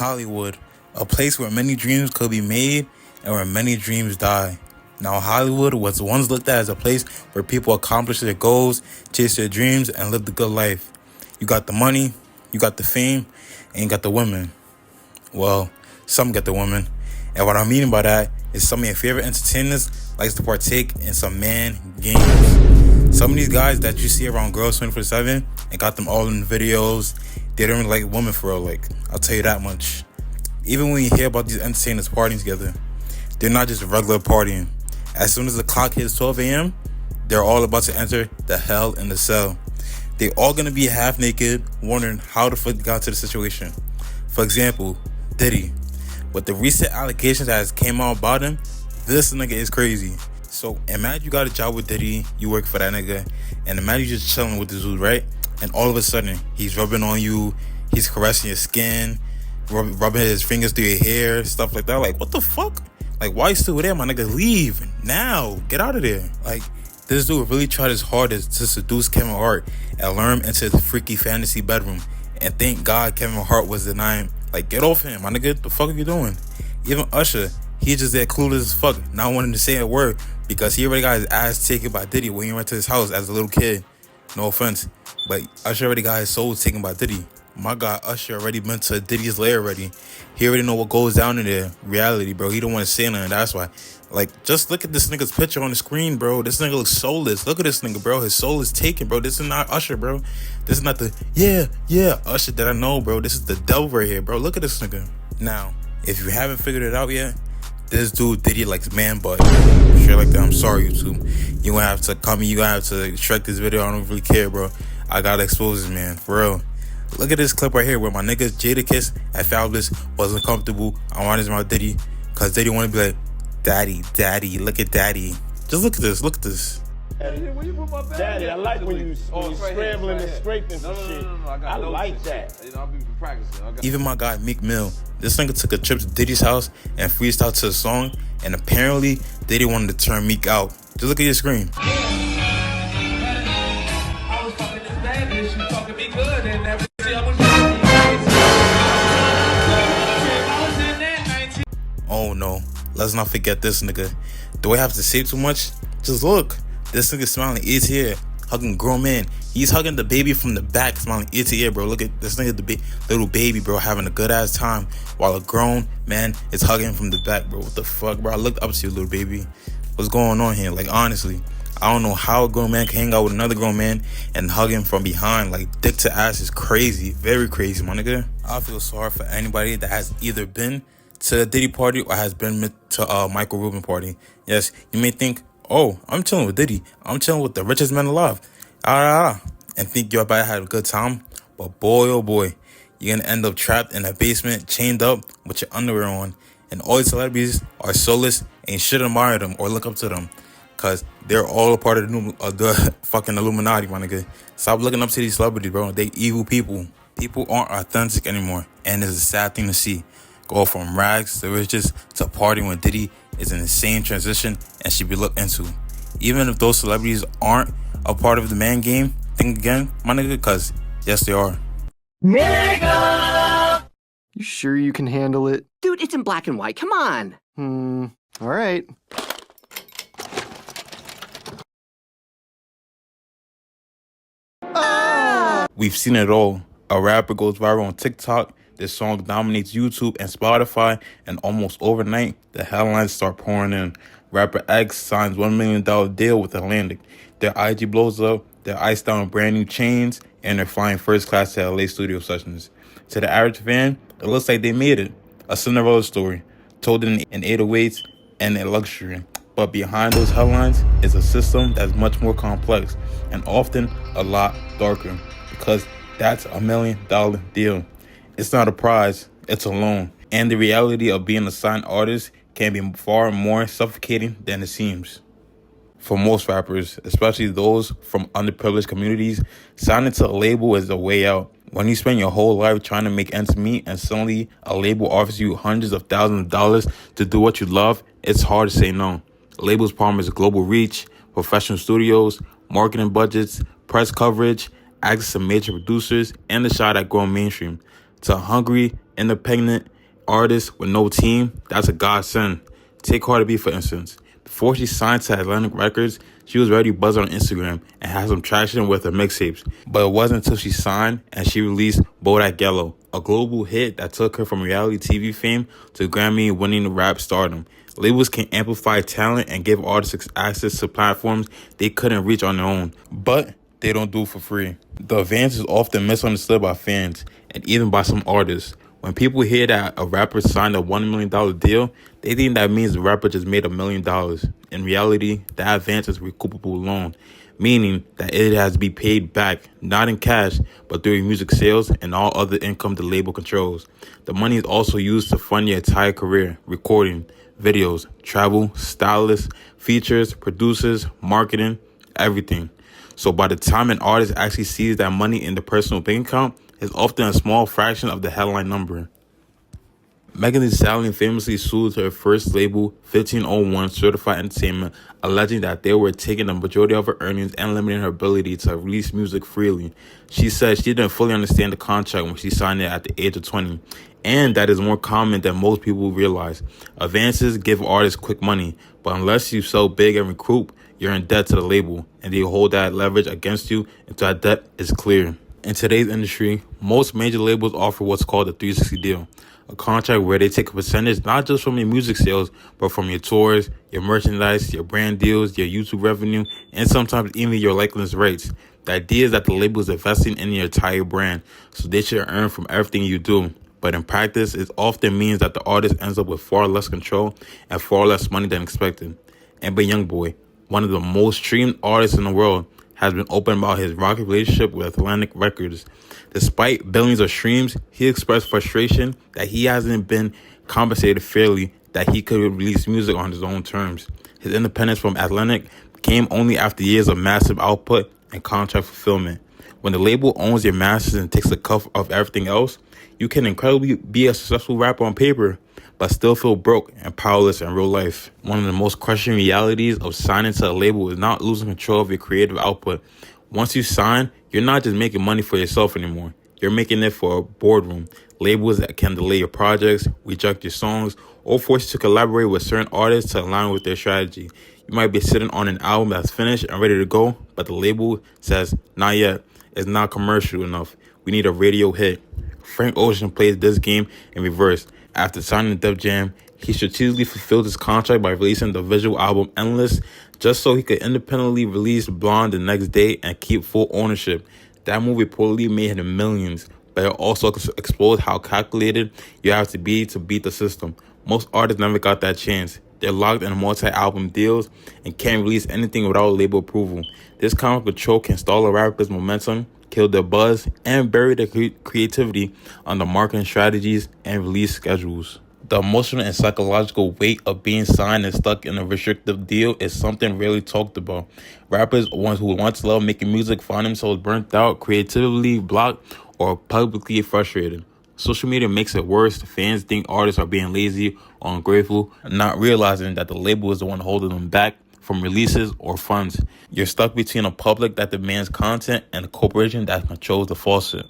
Hollywood, a place where many dreams could be made and where many dreams die. Now, Hollywood was once looked at as a place where people accomplish their goals, chase their dreams, and live the good life. You got the money, you got the fame, and you got the women. Well, some get the women. And what I mean by that is some of your favorite entertainers likes to partake in some man games. Some of these guys that you see around girls 24/7 and got them all in videos, they don't really like women for real. Like, I'll tell you that much. Even when you hear about these entertainers partying together, they're not just regular partying. As soon as the clock hits 12 a.m., they're all about to enter the hell in the cell. They're all gonna be half naked, wondering how the fuck they got to the situation. For example, Diddy. With the recent allegations that has came out about him, this nigga is crazy. So imagine you got a job with Diddy, you work for that nigga, and imagine you just chilling with this dude, right? And all of a sudden, he's rubbing on you, he's caressing your skin, rubbing his fingers through your hair, stuff like that. Like, what the fuck? Like, why you still there, my nigga? Leave now. Get out of there. Like, this dude really tried his hardest to seduce Kevin Hart and lure him into his freaky fantasy bedroom. And thank God Kevin Hart was denying. Like, get off him, my nigga. The fuck are you doing? Even Usher, he just there clueless as fuck, not wanting to say a word because he already got his ass taken by Diddy when he went to his house as a little kid. No offense, but Usher already got his soul taken by Diddy. My God, Usher already been to Diddy's lair already. He already know what goes down in there. Reality, bro. He don't want to say nothing. That's why. Like, just look at this nigga's picture on the screen, bro. This nigga looks soulless. Look at this nigga, bro. His soul is taken, bro. This is not Usher, bro. This is not the, yeah, Usher that I know, bro. This is the devil right here, bro. Look at this nigga. Now, if you haven't figured it out yet, this dude Diddy likes man butt. Shit like that. I'm sorry, YouTube. You gonna have to come. You gonna have to strike this video. I don't really care, bro. I gotta expose this man, for real. Look at this clip right here where my nigga Jadakiss at Fabulous wasn't comfortable. I wanted my Diddy because Diddy want to be like, Daddy, look at Daddy. Just look at this, Daddy, I like when you scrambling and scraping some shit. I like that. I'll be practicing. Even my guy Meek Mill, this nigga took a trip to Diddy's house and freestyled to a song, and apparently Diddy wanted to turn Meek out. Just look at your screen. Oh no, let's not forget this nigga. Do I have to say too much? Just look. This nigga smiling ear to ear, hugging grown man. He's hugging the baby from the back, smiling ear to ear, bro. Look at this nigga, the little baby, bro, having a good ass time while a grown man is hugging from the back, bro. What the fuck, bro? I looked up to you, little baby. What's going on here? Like, honestly, I don't know how a grown man can hang out with another grown man and hug him from behind. Like, dick to ass is crazy. Very crazy, my nigga. I feel sorry for anybody that has either been to a Diddy party or has been to a Michael Rubin party. Yes, you may think, oh, I'm chilling with Diddy. I'm chilling with the richest man alive. And think you're about to have a good time. But boy, oh boy, you're going to end up trapped in a basement, chained up with your underwear on. And all these celebrities are soulless and you should admire them or look up to them. Because they're all a part of the fucking Illuminati, my nigga. Stop looking up to these celebrities, bro. They evil people. People aren't authentic anymore. And it's a sad thing to see. Go from rags to riches to partying with Diddy is an insane transition and should be looked into. Even if those celebrities aren't a part of the man game, think again, my nigga, because yes, they are. Nigga! You sure you can handle it? Dude, it's in black and white. Come on. All right. We've seen it all. A rapper goes viral on TikTok. This song dominates YouTube and Spotify, and almost overnight, the headlines start pouring in. Rapper X signs $1 million deal with Atlantic. Their IG blows up, they're iced out in brand new chains, and they're flying first class to LA studio sessions. To the average fan, it looks like they made it. A Cinderella story, told in 808s and in luxury. But behind those headlines is a system that's much more complex and often a lot darker, because that's $1 million deal. It's not a prize, it's a loan. And the reality of being a signed artist can be far more suffocating than it seems. For most rappers, especially those from underprivileged communities, signing to a label is the way out. When you spend your whole life trying to make ends meet and suddenly a label offers you hundreds of thousands of dollars to do what you love, it's hard to say no. Labels promise global reach, professional studios, marketing budgets, press coverage, access to major producers, and the shot at growing mainstream. To a hungry, independent artist with no team, that's a godsend. Take Cardi B, for instance. Before she signed to Atlantic Records, she was already buzzing on Instagram and had some traction with her mixtapes. But it wasn't until she signed and she released Bodak Yellow, a global hit that took her from reality TV fame to Grammy-winning rap stardom. Labels can amplify talent and give artists access to platforms they couldn't reach on their own, but they don't do it for free. The advance is often misunderstood by fans and even by some artists. When people hear that a rapper signed a $1 million deal, they think that means the rapper just made $1 million. In reality, that advance is a recoupable loan, meaning that it has to be paid back, not in cash, but through music sales and all other income the label controls. The money is also used to fund your entire career, recording, videos, travel, stylists, features, producers, marketing, everything. So by the time an artist actually sees that money in the personal bank account, it's often a small fraction of the headline number. Megan Thee Stallion famously sued her first label, 1501 Certified Entertainment, alleging that they were taking the majority of her earnings and limiting her ability to release music freely. She said she didn't fully understand the contract when she signed it at the age of 20, and that is more common than most people realize. Advances give artists quick money, but unless you sell big and recoup, you're in debt to the label, and they hold that leverage against you until that debt is clear. In today's industry, most major labels offer what's called a 360 deal, a contract where they take a percentage not just from your music sales, but from your tours, your merchandise, your brand deals, your YouTube revenue, and sometimes even your likeness rights. The idea is that the label is investing in your entire brand, so they should earn from everything you do. But in practice, it often means that the artist ends up with far less control and far less money than expected. NBA Youngboy, one of the most streamed artists in the world, has been open about his rocky relationship with Atlantic Records. Despite billions of streams, he expressed frustration that he hasn't been compensated fairly, that he could release music on his own terms. His independence from Atlantic came only after years of massive output and contract fulfillment. When the label owns your masters and takes the cut of everything else, you can incredibly be a successful rapper on paper, but still feel broke and powerless in real life. One of the most crushing realities of signing to a label is not losing control of your creative output. Once you sign, you're not just making money for yourself anymore. You're making it for a boardroom. Labels that can delay your projects, reject your songs, or force you to collaborate with certain artists to align with their strategy. You might be sitting on an album that's finished and ready to go, but the label says, not yet. It's not commercial enough. We need a radio hit. Frank Ocean plays this game in reverse. After signing Def Jam, he strategically fulfilled his contract by releasing the visual album Endless, just so he could independently release Blonde the next day and keep full ownership. That movie reportedly made him millions, but it also exposed how calculated you have to beat the system. Most artists never got that chance. They're locked in multi-album deals and can't release anything without label approval. This kind of control can stall a rapper's momentum, kill their buzz, and bury their creativity under marketing strategies and release schedules. The emotional and psychological weight of being signed and stuck in a restrictive deal is something rarely talked about. Rappers who once loved making music find themselves burnt out, creatively blocked, or publicly frustrated. Social media makes it worse. Fans think artists are being lazy or ungrateful, not realizing that the label is the one holding them back from releases or funds. You're stuck between a public that demands content and a corporation that controls the faucet.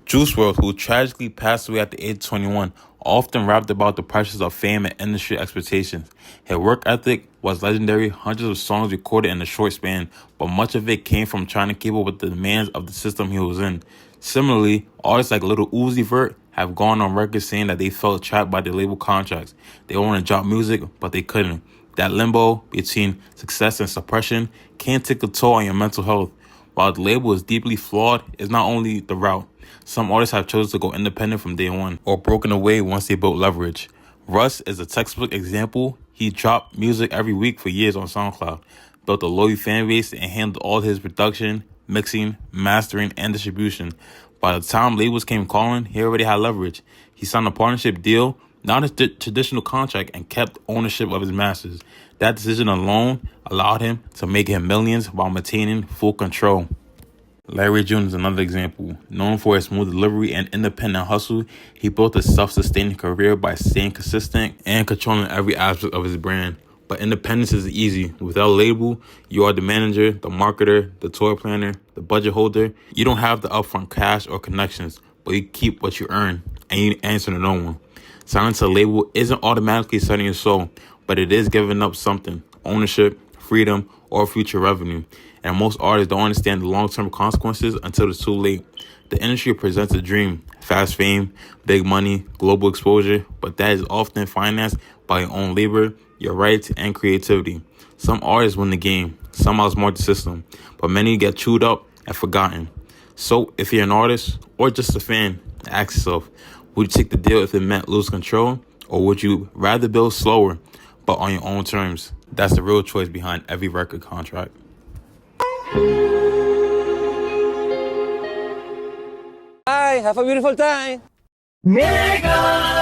Juice WRLD, who tragically passed away at the age of 21, often rapped about the pressures of fame and industry expectations. His work ethic was legendary, hundreds of songs recorded in a short span, but much of it came from trying to keep up with the demands of the system he was in. Similarly, artists like Lil Uzi Vert have gone on record saying that they felt trapped by their label contracts. They wanted to drop music, but they couldn't. That limbo between success and suppression can take a toll on your mental health. While the label is deeply flawed, it's not only the route. Some artists have chosen to go independent from day one, or broken away once they built leverage. Russ is a textbook example. He dropped music every week for years on SoundCloud, built a loyal fan base, and handled all his production, mixing, mastering, and distribution. By the time labels came calling, he already had leverage. He signed a partnership deal, not a traditional contract, and kept ownership of his masters. That decision alone allowed him to make him millions while maintaining full control. Larry June is another example. Known for his smooth delivery and independent hustle, he built a self-sustaining career by staying consistent and controlling every aspect of his brand. But independence is easy. Without a label, you are the manager, the marketer, the tour planner, the budget holder. You don't have the upfront cash or connections, but you keep what you earn. and you answer to no one. Signing to a label isn't automatically selling your soul, but it is giving up something: ownership, freedom, or future revenue. And most artists don't understand the long-term consequences until it's too late. The industry presents a dream: fast fame, big money, global exposure, but that is often financed by your own labor, your rights, and creativity. Some artists win the game, some outsmart the system, but many get chewed up and forgotten. So if you're an artist or just a fan, ask yourself, would you take the deal if it meant lose control, or would you rather build slower but on your own terms? That's the real choice behind every record contract. Bye, have a beautiful time. Mega!